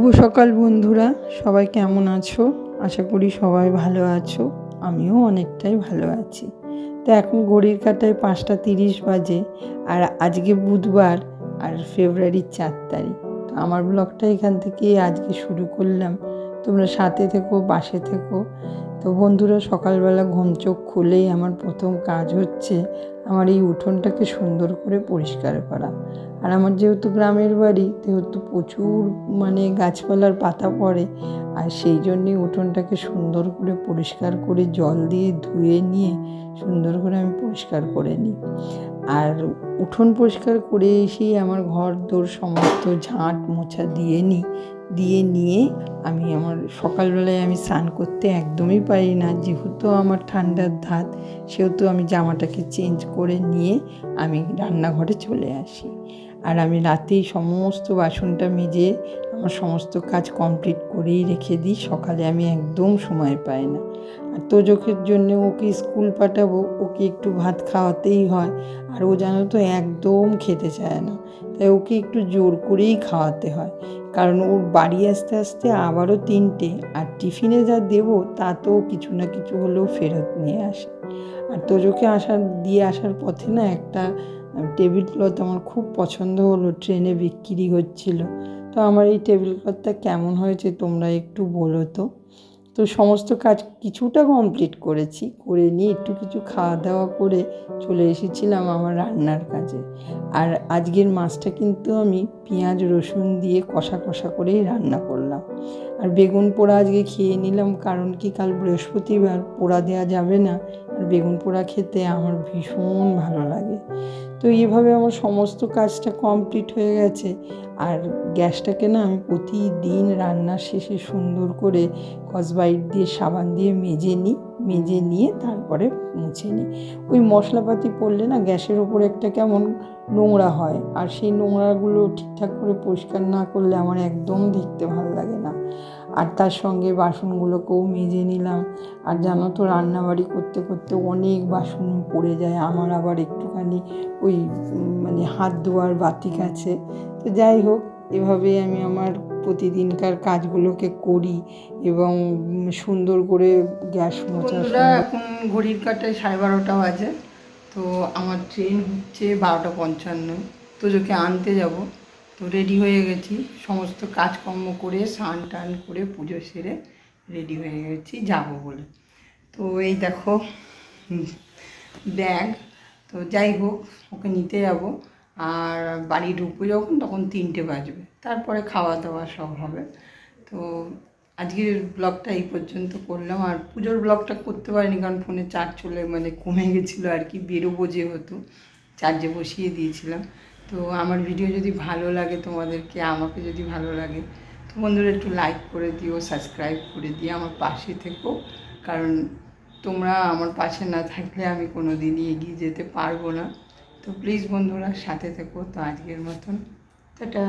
শুভ সকাল বন্ধুরা, সবাই কেমন আছো? আশা করি সবাই ভালো আছো। আমিও অনেকটাই ভালো আছি। তো এখন ঘড়ির কাঁটায় 5:30 বাজে, আর আজকে বুধবার, আর ফেব্রুয়ারির 4 তারিখ। তো আমার ব্লগটা এখান থেকে আজকে শুরু করলাম। তোমরা সাথে থেকো, পাশে থেকো। তো বন্ধুরা, সকালবেলা ঘুম চোখ খুলেই আমার প্রথম কাজ হচ্ছে আমার এই উঠোনটাকে সুন্দর করে পরিষ্কার করা। আর আমার যেহেতু গ্রামের বাড়ি, সেহেতু প্রচুর গাছপালার পাতা পড়ে, আর সেই জন্যেই উঠোনটাকে সুন্দর করে পরিষ্কার করে জল দিয়ে ধুয়ে নিয়ে সুন্দর করে আমি পরিষ্কার করে নিই। আর উঠোন পরিষ্কার করে এসেই আমার ঘর দোর সমস্ত ঝাঁট মোছা দিয়ে নিয়ে আমি আমার সকালবেলায় আমি স্নান করতে একদমই পারি না, যেহেতু আমার ঠান্ডার ধাত, সেহেতু আমি জামাটাকে চেঞ্জ করে নিয়ে আমি রান্নাঘরে চলে আসি। আর আমি রাতেই সমস্ত বাসনটা মেজে আমার সমস্ত কাজ কমপ্লিট করেই রেখে দিই। সকালে আমি একদম সময় পাই না। আর তোজকের জন্য ওকে স্কুল পাঠাবো, ওকে একটু ভাত খাওয়াতেই হয়। আর ও জানো তো একদম খেতে চায় না, তাই ওকে একটু জোর করেই খাওয়াতে হয়, কারণ ওর বাড়ি আসতে আসতে আবারও 3টে, আর টিফিনে যা দেবো তাতেও কিছু না কিছু হলেও ফেরত নিয়ে আসে। আর তোজোকে দিয়ে আসার পথে না একটা টেবিল ক্লথ আমার খুব পছন্দ হলো, ট্রেনে বিক্রি হচ্ছিল। তো আমার এই টেবিল ক্লথটা কেমন হয়েছে তোমরা একটু বলো তো। তো সমস্ত কাজ কিছুটা কমপ্লিট করেছি, করে নিয়ে একটু কিছু খাওয়া দাওয়া করে চলে এসেছিলাম আমার রান্নার কাজে। আর আজকের মাছটা কিন্তু আমি পেঁয়াজ রসুন দিয়ে কষা কষা করেই রান্না করলাম। আর বেগুন পোড়া আজকে খেয়ে নিলাম, কারণ কি কাল বৃহস্পতিবার, পোড়া দেওয়া যাবে না। আর বেগুন পোড়া খেতে আমার ভীষণ ভালো লাগে। তো এইভাবে আমার সমস্ত কাজটা কমপ্লিট হয়ে গেছে। আর গ্যাসটাকে না আমি প্রতিদিন রান্নার শেষে সুন্দর করে স্কচব্রাইট দিয়ে সাবান দিয়ে মেজে নিয়ে তারপরে মুছে নিই। ওই মশলাপাতি পড়লে না গ্যাসের ওপর একটা কেমন নোংরা হয়, আর সেই নোংরাগুলো ঠিকঠাক করে পরিষ্কার না করলে আমার একদম দেখতে ভালো লাগে না। আর তার সঙ্গে বাসনগুলোকেও মেজে নিলাম। আর জানো তো, রান্নাবাড়ি করতে করতে অনেক বাসন পড়ে যায় আমার, আবার একটুখানি ওই হাত ধোয়ার বাতিক আছে। তো যাই হোক, এভাবে আমি আমার প্রতিদিনকার কাজগুলোকে করি এবং সুন্দর করে গ্যাস মোছা। এখন ঘড়ির কাঁটায় 12:30 বাজে। তো আমার ট্রেন হচ্ছে 12:55। তো তোকে আনতে যাব। তো রেডি হয়ে গেছি, সমস্ত কাজকর্ম করে স্নান টান করে পুজো সেরে রেডি হয়ে গেছি যাব বলে। তো এই দেখো ব্যাগ। তো যাই হোক, ওকে নিতে যাব। আর বাড়ি ঢুকবো যখন, তখন 3টে বাজবে, তারপরে খাওয়া দাওয়া সব হবে। তো আজকের ব্লগটা এই পর্যন্ত করলাম। আর পুজোর ব্লগটা করতে পারিনি, কারণ ফোনে চার্জ কমে গেছিলো আর কি, বেরোবো যেহেতু, চার্জে বসিয়ে দিয়েছিলাম। তো আমার ভিডিও যদি ভালো লাগে তোমাদেরকে, আমাকে যদি ভালো লাগে, তো বন্ধুরা একটু লাইক করে দিও, সাবস্ক্রাইব করে দিয়ে আমার পাশে থেকো, কারণ তোমরা আমার পাশে না থাকলে আমি কোনো দিনই এগিয়ে যেতে পারবো না। তো প্লিজ বন্ধুরা সাথে থেকো। তো আজকের মতন টাটা।